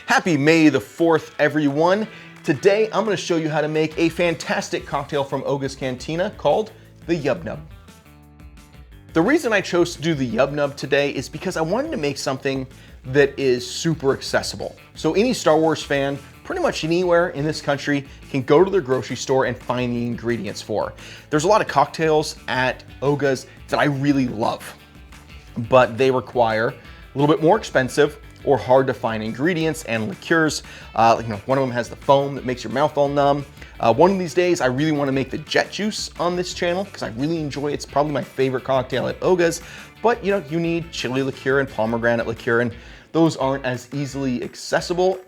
Happy May the 4th, everyone. Today, I'm gonna show you how to make a fantastic cocktail from Oga's Cantina called the Yub Nub. The reason I chose to do the Yub Nub today is because I wanted to make something that is super accessible. So any Star Wars fan, pretty much anywhere in this country, can go to their grocery store and find the ingredients for. There's a lot of cocktails at Oga's that I really love, but they require a little bit more expensive or hard to find ingredients and liqueurs. One of them has the foam that makes your mouth all numb. One of these days, I really want to make the jet juice on this channel because I really enjoy it. It's probably my favorite cocktail at Oga's, but you need chili liqueur and pomegranate liqueur, and those aren't as easily accessible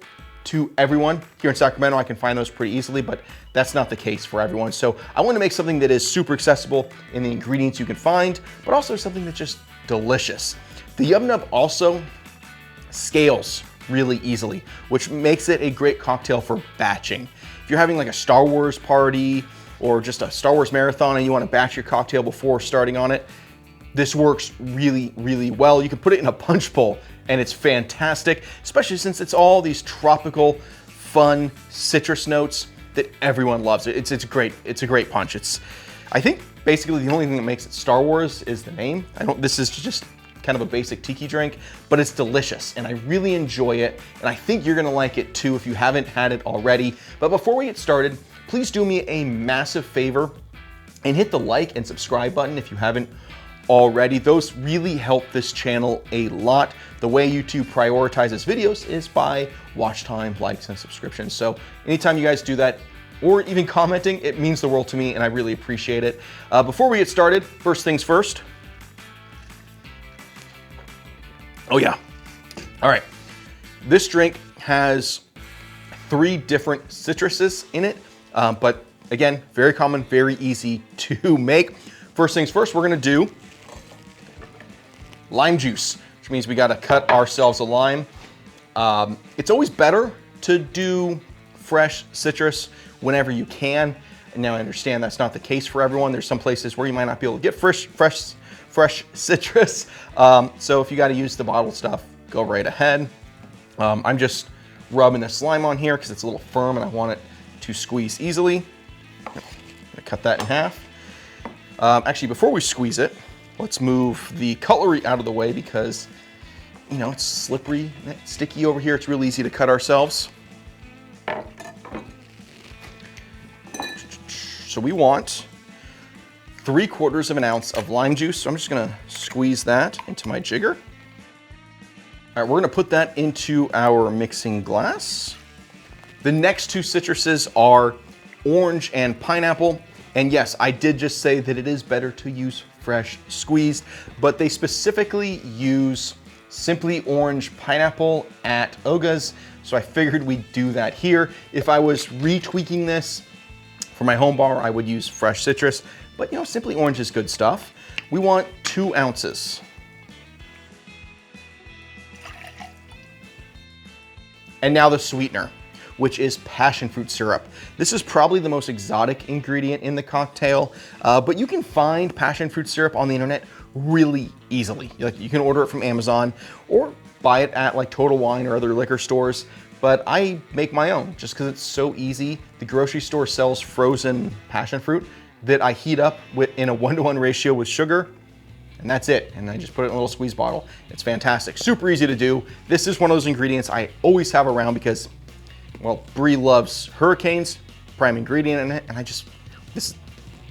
to everyone. Here in Sacramento, I can find those pretty easily, but that's not the case for everyone. So I want to make something that is super accessible in the ingredients you can find, but also something that's just delicious. The Yub Nub also scales really easily, which makes it a great cocktail for batching. If you're having like a Star Wars party or just a Star Wars marathon and you want to batch your cocktail before starting on it, this works really, really well. You can put it in a punch bowl and it's fantastic, especially since it's all these tropical, fun citrus notes that everyone loves. It's great. It's a great punch. I think basically the only thing that makes it Star Wars is the name. This is just kind of a basic tiki drink, but it's delicious and I really enjoy it. And I think you're gonna like it too if you haven't had it already. But before we get started, please do me a massive favor and hit the like and subscribe button if you haven't already. Those really help this channel a lot. The way YouTube prioritizes videos is by watch time, likes, and subscriptions. So anytime you guys do that, or even commenting, it means the world to me and I really appreciate it. Before we get started, first things first. Oh yeah. All right. This drink has 3 different citruses in it, but again, very common, very easy to make. First things first, we're gonna do lime juice, which means we gotta cut ourselves a lime. It's always better to do fresh citrus whenever you can. And now I understand that's not the case for everyone. There's some places where you might not be able to get fresh citrus. So if you got to use the bottled stuff, go right ahead. I'm just rubbing the slime on here because it's a little firm and I want it to squeeze easily. I'm gonna cut that in half. Actually, before we squeeze it, let's move the cutlery out of the way because it's slippery, sticky over here. It's really easy to cut ourselves. So we want 3/4 of an ounce of lime juice. So I'm just gonna squeeze that into my jigger. All right, we're gonna put that into our mixing glass. The next 2 citruses are orange and pineapple. And yes, I did just say that it is better to use fresh squeezed, but they specifically use Simply Orange Pineapple at Oga's. So I figured we'd do that here. If I was retweaking this for my home bar, I would use fresh citrus. But Simply Orange is good stuff. We want 2 ounces. And now the sweetener, which is passion fruit syrup. This is probably the most exotic ingredient in the cocktail, but you can find passion fruit syrup on the internet really easily. You can order it from Amazon or buy it at like Total Wine or other liquor stores. But I make my own just because it's so easy. The grocery store sells frozen passion fruit that I heat up in a 1-to-1 ratio with sugar, and that's it. And I just put it in a little squeeze bottle. It's fantastic, super easy to do. This is one of those ingredients I always have around because, well, Brie loves hurricanes, prime ingredient in it, and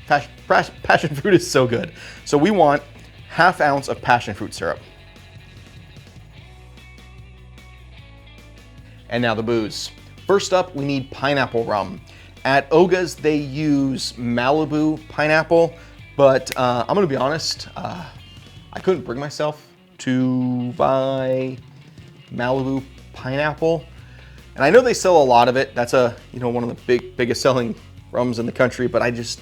passion fruit is so good. So we want 1/2 ounce of passion fruit syrup. And now the booze. First up, we need pineapple rum. At Oga's, they use Malibu pineapple, but I'm gonna be honest, I couldn't bring myself to buy Malibu pineapple. And I know they sell a lot of it. That's one of the biggest selling rums in the country, but I don't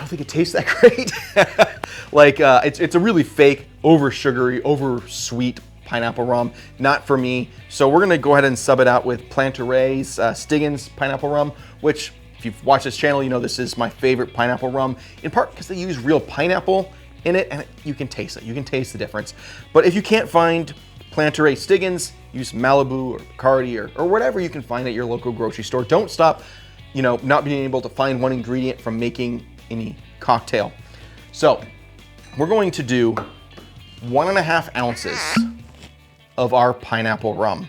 think it tastes that great. It's a really fake, over sugary, over sweet pineapple rum, not for me. So we're gonna go ahead and sub it out with Plantare's Stiggins pineapple rum, which if you've watched this channel, you know this is my favorite pineapple rum, in part because they use real pineapple in it and you can taste it. You can taste the difference. But if you can't find Plantaray Stiggins, use Malibu or Bacardi or whatever you can find at your local grocery store. Don't stop, not being able to find one ingredient from making any cocktail. So we're going to do 1.5 ounces of our pineapple rum.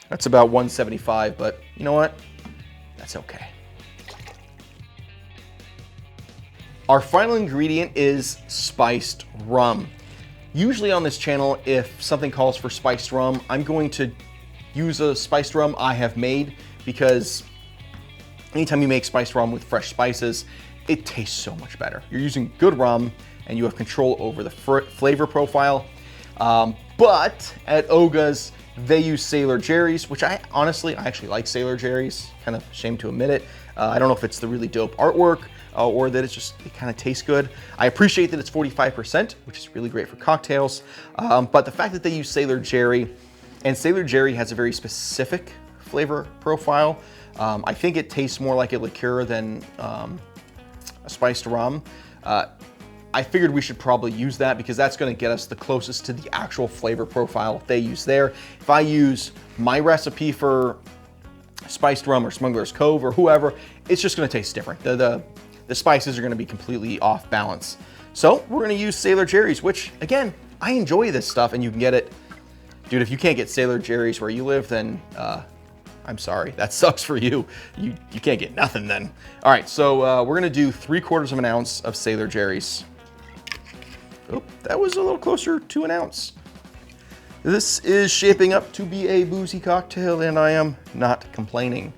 That's about 175, but you know what? That's okay. Our final ingredient is spiced rum. Usually on this channel, if something calls for spiced rum, I'm going to use a spiced rum I have made, because anytime you make spiced rum with fresh spices, it tastes so much better. You're using good rum and you have control over the flavor profile. But at Oga's, they use Sailor Jerry's, which I actually like Sailor Jerry's. Kind of ashamed to admit it. I don't know if it's the really dope artwork or that it kind of tastes good. I appreciate that it's 45%, which is really great for cocktails. But the fact that they use Sailor Jerry, and Sailor Jerry has a very specific flavor profile. I think it tastes more like a liqueur than a spiced rum. I figured we should probably use that because that's going to get us the closest to the actual flavor profile they use there. If I use my recipe for spiced rum or Smuggler's Cove or whoever, it's just going to taste different. The spices are going to be completely off balance. So we're going to use Sailor Jerry's, which again, I enjoy this stuff and you can get it. Dude, if you can't get Sailor Jerry's where you live, then I'm sorry, that sucks for you. You can't get nothing then. All right, so we're going to do 3/4 of an ounce of Sailor Jerry's. Oh, that was a little closer to an ounce. This is shaping up to be a boozy cocktail and I am not complaining.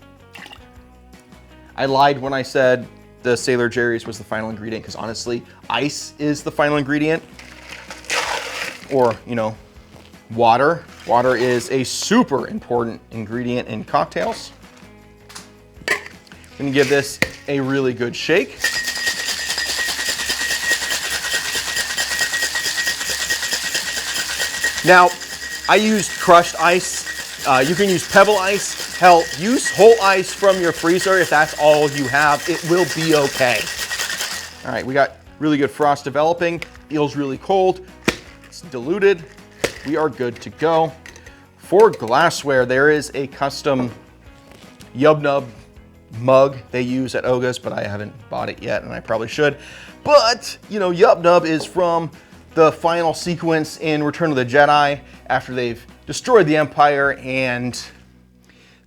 I lied when I said the Sailor Jerry's was the final ingredient because honestly, ice is the final ingredient. Or, water. Water is a super important ingredient in cocktails. I'm gonna give this a really good shake. Now, I used crushed ice. You can use pebble ice. Hell, use whole ice from your freezer if that's all you have. It will be okay. All right, we got really good frost developing. Feels really cold. It's diluted. We are good to go. For glassware, there is a custom Yub Nub mug they use at Oga's, but I haven't bought it yet and I probably should. But, Yub Nub is from the final sequence in Return of the Jedi after they've destroyed the Empire and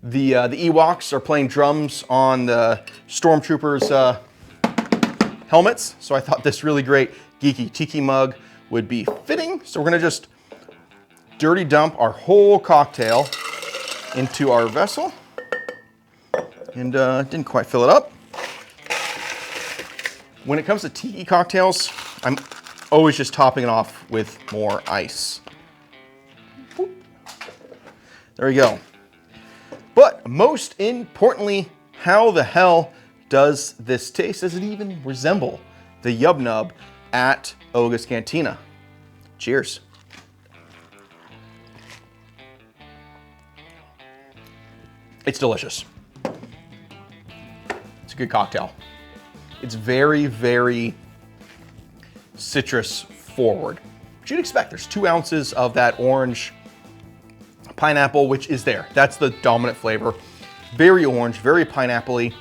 the Ewoks are playing drums on the Stormtroopers' helmets. So I thought this really great geeky tiki mug would be fitting. So we're gonna just dirty dump our whole cocktail into our vessel. And didn't quite fill it up. When it comes to tiki cocktails, I'm always just topping it off with more ice. There we go. But most importantly, how the hell does this taste? Does it even resemble the Yub Nub at Oga's Cantina? Cheers. It's delicious. It's a good cocktail. It's very, very citrus forward. What you'd expect. There's 2 ounces of that orange pineapple, which is there. That's the dominant flavor. Very orange, very pineapple-y.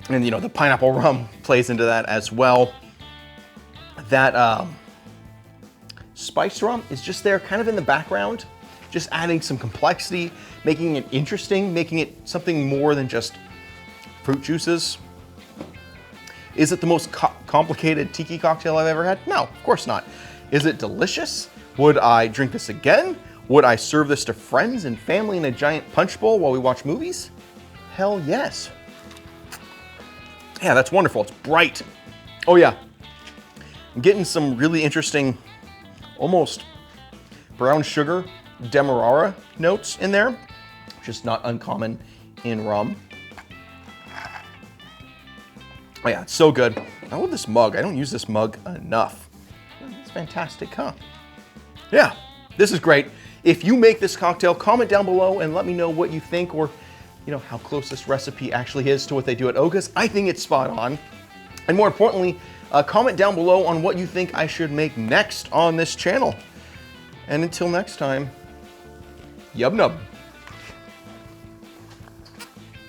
And the pineapple rum plays into that as well. That spiced rum is just there kind of in the background, just adding some complexity, making it interesting, making it something more than just fruit juices. Is it the most complicated tiki cocktail I've ever had? No, of course not. Is it delicious? Would I drink this again? Would I serve this to friends and family in a giant punch bowl while we watch movies? Hell yes. Yeah, that's wonderful. It's bright. Oh yeah. I'm getting some really interesting, almost brown sugar demerara notes in there, which is not uncommon in rum. Oh yeah, it's so good. I love this mug. I don't use this mug enough. It's fantastic, huh? Yeah, this is great. If you make this cocktail, comment down below and let me know what you think, or how close this recipe actually is to what they do at Oga's. I think it's spot on. And more importantly, Comment down below on what you think I should make next on this channel. And until next time, Yub Nub.